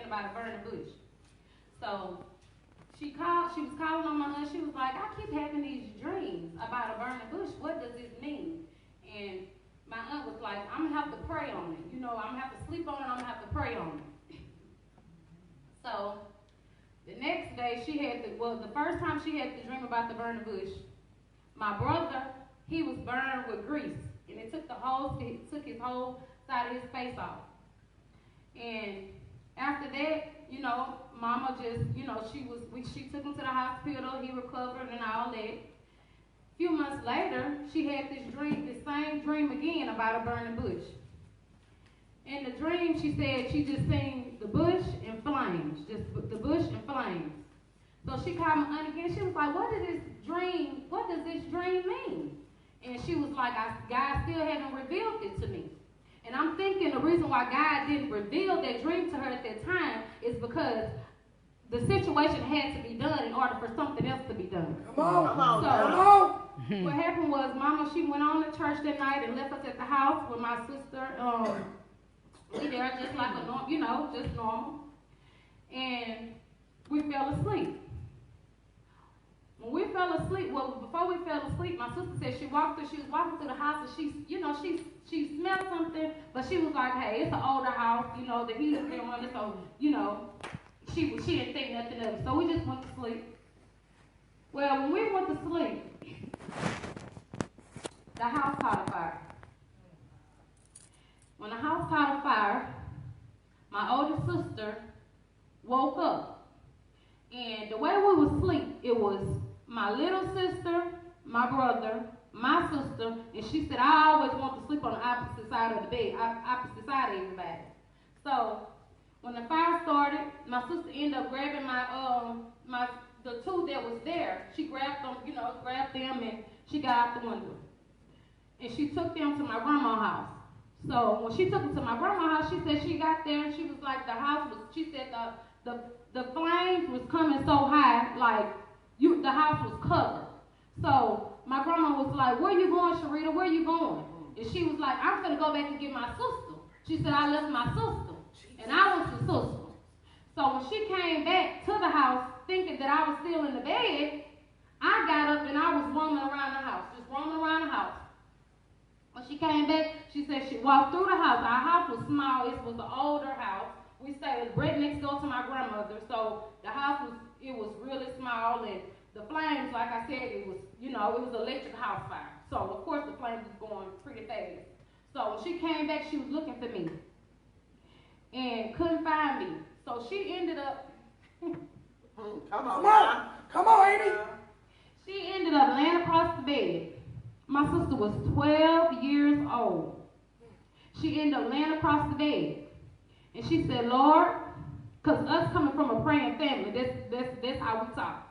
about a burning bush. So she was calling on my aunt. She was like, I keep having these dreams about a burning bush. What does this mean? And my aunt was like, I'm going to have to pray on it. You know, I'm going to have to sleep on it. I'm going to have to pray on it. So the next day, the first time she had the dream about the burning bush, my brother, he was burned with grease. And it took his whole side of his face off. And after that, you know, Mama just, you know, she took him to the hospital. He recovered and all that. A few months later, she had this same dream again about a burning bush. In the dream, she said she just seen the bush and flames, just the bush and flames. So she called my aunt again. She was like, what does this dream mean? And she was like, God still hadn't revealed it to me. And I'm thinking the reason why God didn't reveal that dream to her at that time is because the situation had to be done in order for something else to be done. Come on. So what happened was Mama, she went on to church that night and left us at the house with my sister. We there just like a normal, you know, just normal. And we fell asleep. When we fell asleep, before we fell asleep, my sister said she was walking through the house and she smelled something, but she was like, hey, it's an older house, you know, the heater's been running, so, you know, she didn't think nothing of it. So we just went to sleep. Well, when we went to sleep, the house caught a fire. When the house caught a fire, my older sister woke up. And the way we would sleep, it was my little sister, my brother, my sister, and she said, I always want to sleep on the opposite side of the bed, opposite side of everybody. So when the fire started, my sister ended up grabbing the two that was there. She grabbed them, and she got out the window. And she took them to my grandma's house. So when she took them to my grandma's house, she said she got there and she was like, she said the flames was coming so high, like the house was covered. So my grandma was like, where you going, Sharita? Where you going? And she was like, I'm going to go back and get my sister. She said, I left my sister. And I was the sister. So when she came back to the house thinking that I was still in the bed, I got up and I was roaming around the house, just roaming around the house. When she came back, she said she walked through the house. Our house was small. It was an older house. We stayed right next door to my grandmother. So the house was really small, and the flames, like I said, it was electric house fire. So of course the flames was going pretty fast. So when she came back, she was looking for me and couldn't find me. So she ended up Come on, Amy. She ended up laying across the bed. My sister was 12 years old. She ended up laying across the bed. And she said, Lord, because us coming from a praying family, that's how we talk.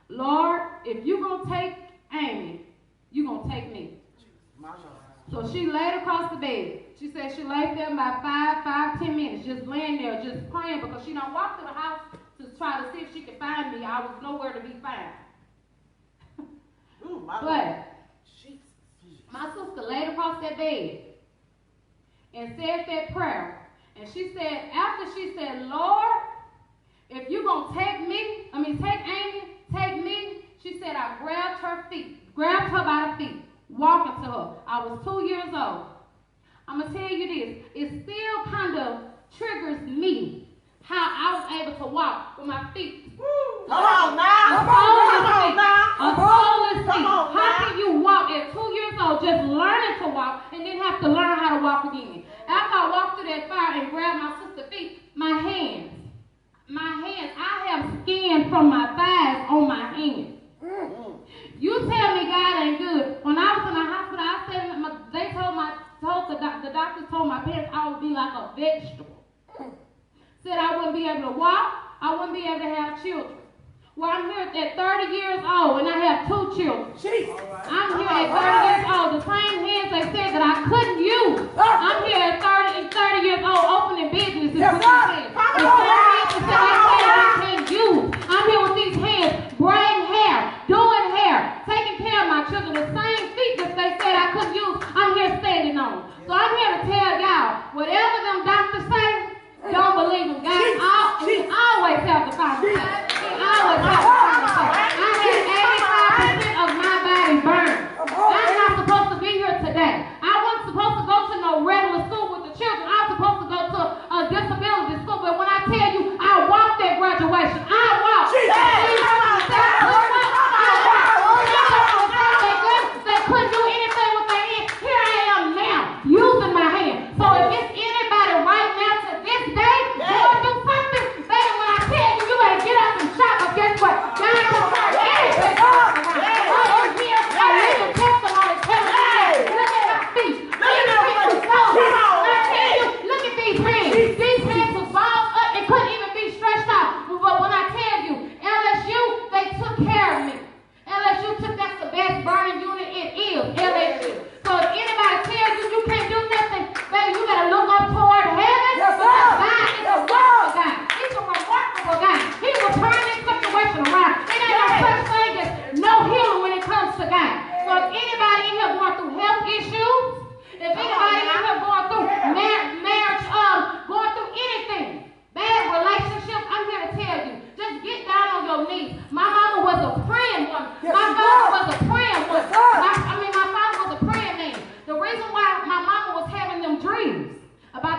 Lord, if you're going to take Amy, you're going to take me. So she laid across the bed. She said she laid there about 10 minutes, just laying there, just praying, because she done walked through the house to try to see if she could find me. I was nowhere to be found. But my sister laid across that bed and said that prayer. And she said, after she said, Lord, if you're going to take Amy, take me, she said, I grabbed her by the feet, walking to her. I was 2 years old. I'm going to tell you this, it still kind of triggers me how I was able to walk with my feet. Come on now. How can you walk at 2 years old, just learning to walk, and then have to learn how to walk again? After I walked through that fire and grabbed my sister's feet, my hands, I have skin from my thighs on my hands. You tell me God ain't good. When I was in the hospital, I said, the doctors told my parents I would be like a vegetable. Said I wouldn't be able to walk, I wouldn't be able to have children. Well, I'm here at 30 years old and I have 2 children. I'm here at 30 years old. The same hands they said that I couldn't use. I'm here at 30 years old opening businesses with these hands. The same hands that they said I can't use. I'm here with these hands, braiding hair, doing hair, taking care of my children. The same feet that they said I couldn't use, I'm here standing on. So I'm here to tell y'all, whatever them doctors say, don't believe them. God,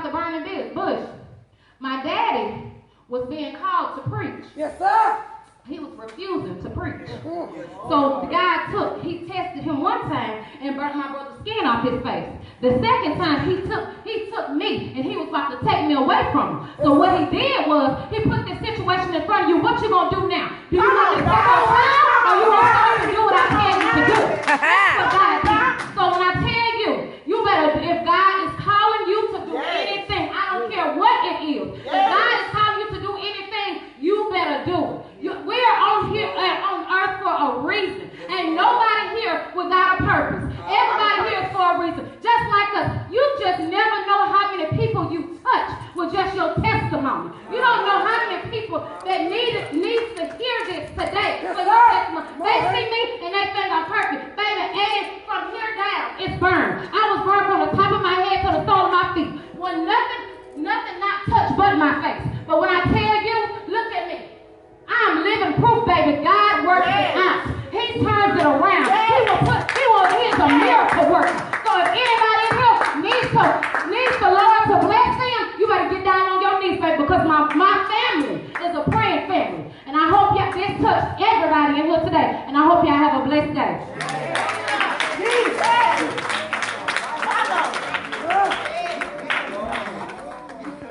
the burning bush. My daddy was being called to preach. Yes, sir. He was refusing to preach. So the guy he tested him one time and burnt my brother's skin off his face. The second time he took me and he was about to take me away from him. So what he did was he put this situation in front of you. What you gonna do now? Do you want to take your time or you gonna do what I tell you to do? That's what God did. So when I tell you, you better, if God is calling you to do anything, I don't care what it is. If God is calling you to do anything, you better do it. We are on here on earth for a reason. Ain't nobody here without a purpose. Everybody here is for a reason. Just like us. You just never know how many people you touch with just your testimony. You don't know how many people that needs to hear this today for your testimony. They see me and they think I'm perfect. Baby, and from here down, it's burned. I was burned from the top of my head to the sole of my feet. When nothing not touched but my face. But when I tell you, look at me. I'm living proof, baby. God